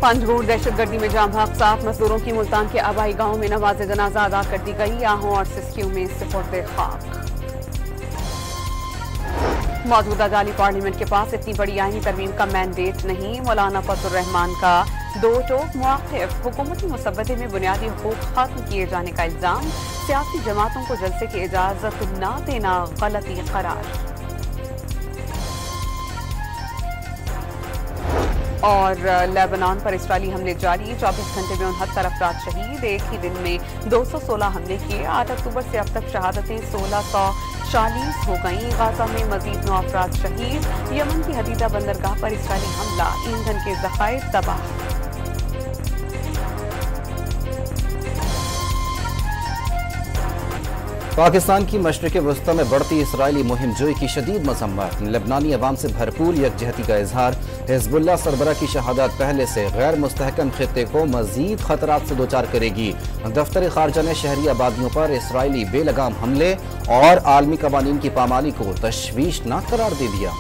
पंजगोट दहशतगर्दी में जाम भाग 7 मजदूरों की मुल्तान के आबाई गांव में नमाज जनाजा अदा कर दी गई। आहों और सिस्कियों में सुपुर्द खाक। मौजूदा जाली पार्लियामेंट के पास इतनी बड़ी आईनी तरमीम का मैंडेट नहीं। मौलाना फजलुर रहमान का दो टोक मुआक़िब। हुकूमती मुसव्वदे में बुनियादी हुकूक खत्म किए जाने का इल्जाम। सियासी जमातों को जलसे की इजाजत न देना गलती करार। और लेबनान पर इसराइली हमले जारी। 24 घंटे में 69 अफराद शहीद। एक ही दिन में 216 हमले किए। 8 अक्टूबर से अब तक शहादतें 1640 हो गईं। गाजा में मजीद 9 अफराद शहीद। यमन की हदीदा बंदरगाह पर इसराइली हमला। ईंधन के ज़खायर तबाह। पाकिस्तान की मशरिक़ वस्ता में बढ़ती इसराइली मुहिम जोई की शदीद मजम्मत। लेबनानी अवाम से भरपूर यकजहती का इजहार। हिज़्बुल्लाह सरबरा की शहादत पहले से गैर मुस्तहकम खित्ते को मजीद खतरात से दोचार करेगी। दफ्तर खारजा ने शहरी आबादियों पर इसराइली बेलगाम हमले और आलमी कवानीन की पामाली को तशवीशनाक करार दे दिया।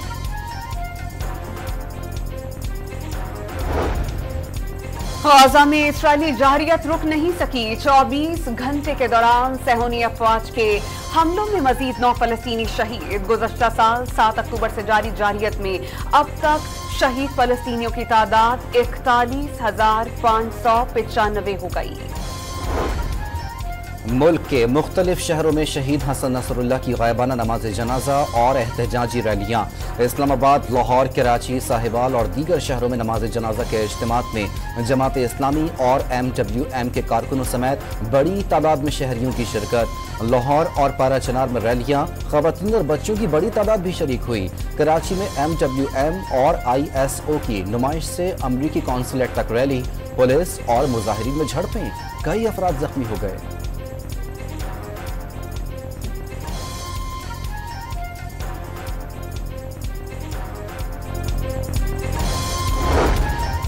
गाजा में इसराइली जारियत रुक नहीं सकी। 24 घंटे के दौरान सेहोनी अफवाज के हमलों में मजीद 9 फलस्तीनी शहीद। गुज़श्ता साल 7 अक्टूबर से जारी जारियत में अब तक शहीद फलस्तीनियों की तादाद 41,595 हो गई। मुल्क के मुख्तलिफ शहरों में शहीद हसन नसरुल्लाह की गायबाना नमाज जनाजा और एहतजाजी रैलियाँ। इस्लामाबाद, लाहौर, कराची, साहिवाल और दीगर शहरों में नमाज जनाजा के इज्तिमात में जमात इस्लामी और MWM के कारकुनों समेत बड़ी तादाद में शहरियों की शिरकत। लाहौर और पाराचनार में रैलियाँ। ख़वातीन और बच्चों की बड़ी तादाद भी शरीक हुई। कराची में MWM और ISO की नुमाइश से अमरीकी कौंसलेट तक रैली। पुलिस और मुजाहिरीन में झड़पें। कई अफराद जख्मी हो गए।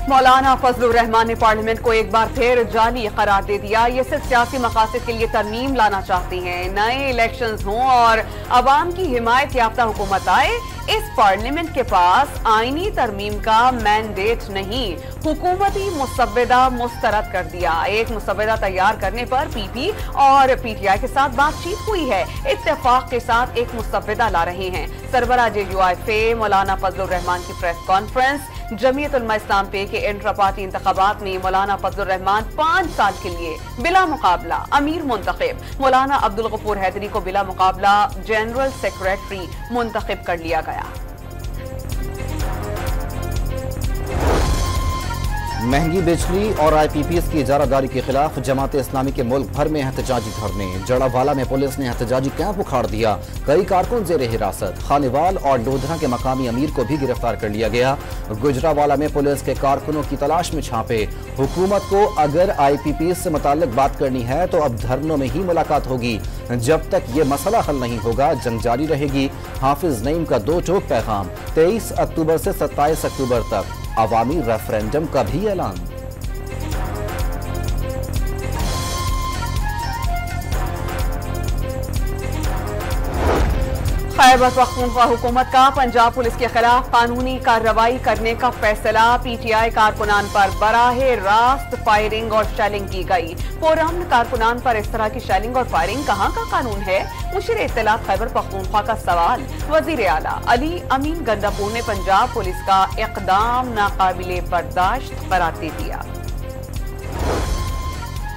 मौलाना फजलुर रहमान ने पार्लियामेंट को एक बार फिर जाली करार दे दिया। ये सिर्फ सियासी मकासद के लिए तरमीम लाना चाहती हैं। नए इलेक्शंस हों और अवाम की हिमायत याफ्ता हुकूमत आए। इस पार्लियामेंट के पास आईनी तरमीम का मैंडेट नहीं। हुकूमती मुसव्वदा मुस्तरद कर दिया। एक मुसव्वदा तैयार करने पर PP और PTI के साथ बातचीत हुई है। इत्तेफाक के साथ एक मुसव्वदा ला रहे हैं। सरबराह JUIFA मौलाना फजलुर रहमान की प्रेस कॉन्फ्रेंस। जमीयत उलमा इस्लाम पे के इंट्रा पार्टी इंतखाबात में मौलाना फजलुर रहमान 5 साल के लिए बिला मुकाबला अमीर मुंतखब। मौलाना अब्दुल गफूर हैदरी को बिला मुकाबला जनरल सेक्रेटरी मुंतखब कर लिया गया। महंगी बिजली और IPPs की इजारादारी के खिलाफ जमात इस्लामी के मुल्क भर में एहतजाजी धरने। जड़ावाला में पुलिस ने एहतजाजी कैंप उखाड़ दिया। कई कारकुन जेर हिरासत। खानेवाल और लोधरा के मकामी अमीर को भी गिरफ्तार कर लिया गया। गुजरावाला में पुलिस के कारकुनों की तलाश में छापे। हुकूमत को अगर IPPs से मुताल्लिक बात करनी है तो अब धरनों में ही मुलाकात होगी। जब तक ये मसला हल नहीं होगा जंग जारी रहेगी। हाफिज नईम का दो टोक पैगाम। 23 अक्टूबर से 27 अक्टूबर तक अवामी रेफरेंडम का भी ऐलान। खैबर पख्तूनख्वा हुकूमत का पंजाब पुलिस के खिलाफ कानूनी कार्रवाई करने का फैसला। PTI कारकुनान पर बराहे रास्त फायरिंग और शेलिंग की गई। पुरअमन कारकुनान पर इस तरह की शेलिंग और फायरिंग कहां का कानून है? मुशीर इत्तलात खैबर पख्तूनख्वा का सवाल। वजीर आला अली अमीन गंडापुर ने पंजाब पुलिस का इक़दाम नाकाबिले बर्दाश्त करार दे दिया।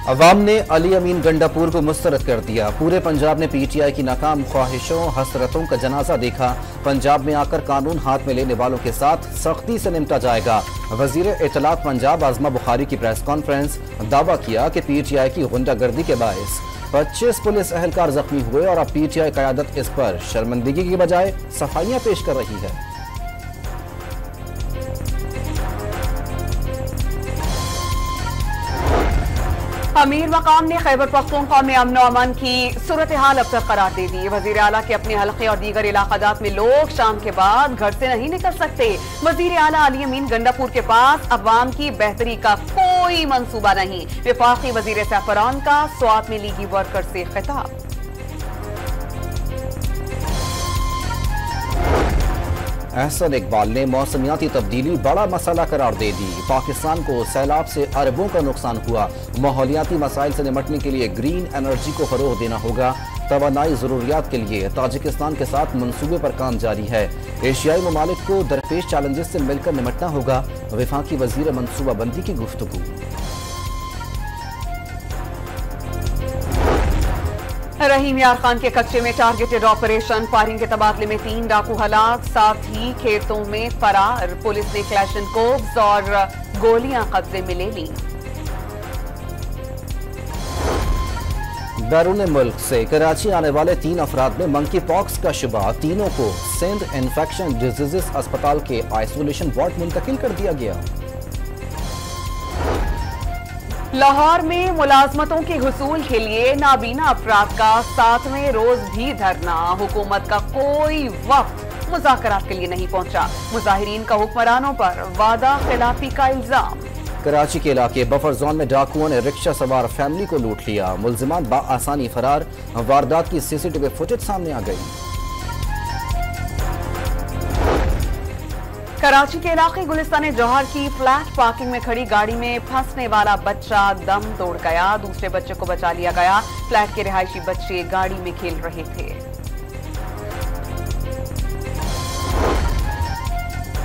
अवाम ने अली अमीन गंडापुर को मुस्तरद कर दिया। पूरे पंजाब ने PTI की नाकाम ख्वाहिशों हसरतों का जनाजा देखा। पंजाब में आकर कानून हाथ में लेने वालों के साथ सख्ती से निपटा जाएगा। वजीर इत्तलात पंजाब आजमा बुखारी की प्रेस कॉन्फ्रेंस। दावा किया कि PTI की गुंडागर्दी के बायस 25 पुलिस एहलकार जख्मी हुए और अब PTI क़यादत इस पर शर्मिंदगी के बजाय सफाइयां पेश कर रही है। अमीर मकाम ने खैबर पख्तूनख्वा में अमन अमान की सूरत हाल अब तक करार दे दी। वजीर आला के अपने हल्के और दीगर इलाकाजात में लोग शाम के बाद घर से नहीं निकल सकते। वजीर आला अली अमीन गंडापुर के पास अवाम की बेहतरी का कोई मंसूबा नहीं। वफाकी वजीर ज़ैफ़रान का स्वात में लीगी वर्कर से खिताब। एहसन इकबाल ने मौसमियाती तब्दीली बड़ा मसला करार दे दी। पाकिस्तान को सैलाब से अरबों का नुकसान हुआ। माहौलियाती मसाइल से निपटने के लिए ग्रीन एनर्जी को फरोग देना होगा। तवानाई जरूरियात के लिए ताजिकिस्तान के साथ मंसूबे पर काम जारी है। एशियाई ममालिक को दरपेश चैलेंजेस से मिलकर निपटना होगा। वफाकी वजीर मनसूबाबंदी की गुफ्तगू। रहीम यार खान के कच्चे में टारगेटेड ऑपरेशन, फायरिंग के तबादले में 3 डाकू हलाक, साथ ही खेतों में फरार। पुलिस ने क्लैशनकोव्स और गोलियां कब्जे में ले ली। बैरून मुल्क से कराची आने वाले 3 अफराद में मंकी पॉक्स का शुबा। तीनों को सिंध इन्फेक्शन डिजीजेस अस्पताल के आइसोलेशन वार्ड मुंतकिल कर दिया गया। लाहौर में मुलाजमतों के हुसूल के लिए नाबीना अफराद का 7वें रोज भी धरना। हुकूमत का कोई वक्त मुज़ाकरात के लिए नहीं पहुंचा। मुजाहिरीन का हुक्मरानों पर वादा खिलाफी का इल्जाम। कराची के इलाके बफर जोन में डाकुओं ने रिक्शा सवार फैमिली को लूट लिया। मुल्जिमान बाआसानी फरार। वारदात की सीसीटीवी फुटेज सामने आ गई। कराची के इलाके गुलिस्तान जौहर की फ्लैट पार्किंग में खड़ी गाड़ी में फंसने वाला बच्चा दम तोड़ गया। दूसरे बच्चे को बचा लिया गया। फ्लैट के रिहायशी बच्चे गाड़ी में खेल रहे थे।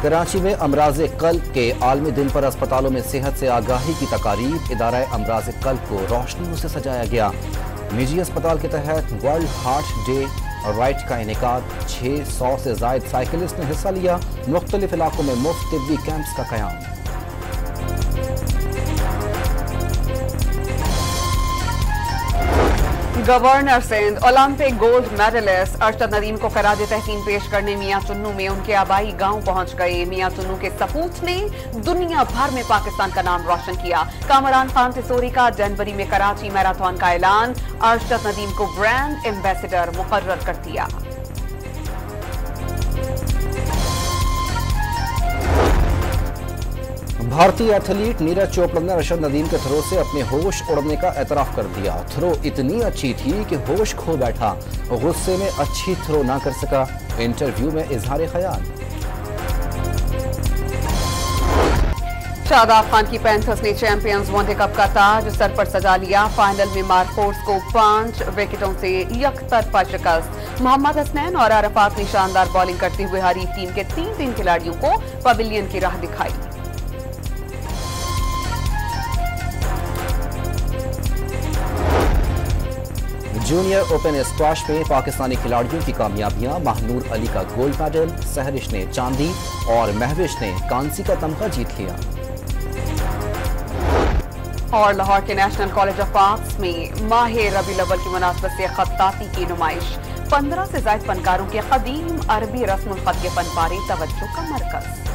कराची में अमराज़े कल्ब के आलमी दिन पर अस्पतालों में सेहत से आगाही की तकारीब। इदारा अमराज़े कल्ब को रोशनियों से सजाया गया। निजी अस्पताल के तहत वर्ल्ड हार्ट डे राइट का इनेकाद। 600 से जायद साइकिलिस्ट ने हिस्सा लिया। मुख्तलिफ इलाकों में मुफ्त तिब्बी कैंप्स का क़याम। Governor Sindh Olympic gold medalist Arshad Nadeem को खराज तहसीन पेश करने मियां चुन्नू में उनके आबाई गांव पहुंच गए। मियां चुन्नू के सपूत ने दुनिया भर में पाकिस्तान का नाम रोशन किया। कामरान खान तिसोरी का जनवरी में कराची मैराथन का ऐलान। अरशद नदीम को ब्रांड एम्बेसडर मुकर्रर कर दिया। भारतीय एथलीट नीरज चोपड़ा ने अरशद नदीम के थ्रो से अपने होश उड़ने का एतराफ कर दिया। थ्रो इतनी अच्छी थी कि होश खो बैठा। गुस्से में अच्छी थ्रो ना कर सका। इंटरव्यू में इजहार ख्याल। शादाब खान की पैंथर्स ने चैंपियंस वनडे कप का ताज सर पर सजा लिया। फाइनल में मारफोर्स को 5 विकेटों से यकतरफा शिकस्त। मोहम्मद हसनैन और अरफात ने शानदार बॉलिंग करते हुए हरीफ टीम के 3 खिलाड़ियों को पवेलियन की राह दिखाई। जूनियर ओपन स्क्वैश में पाकिस्तानी खिलाड़ियों की कामयाबियां। महनूर अली का गोल्ड मेडल, सहरिश ने चांदी और महविश ने कांसी का तमगा जीत लिया। और लाहौर के नेशनल कॉलेज ऑफ आर्ट्स में माह रबीउल अव्वल की मुनासबत से खत्ताती की नुमाइश। 15 से ज्यादा फनकारों के कदीम अरबी रस्मुल खत के फन पारे तवज्जो का मरकज।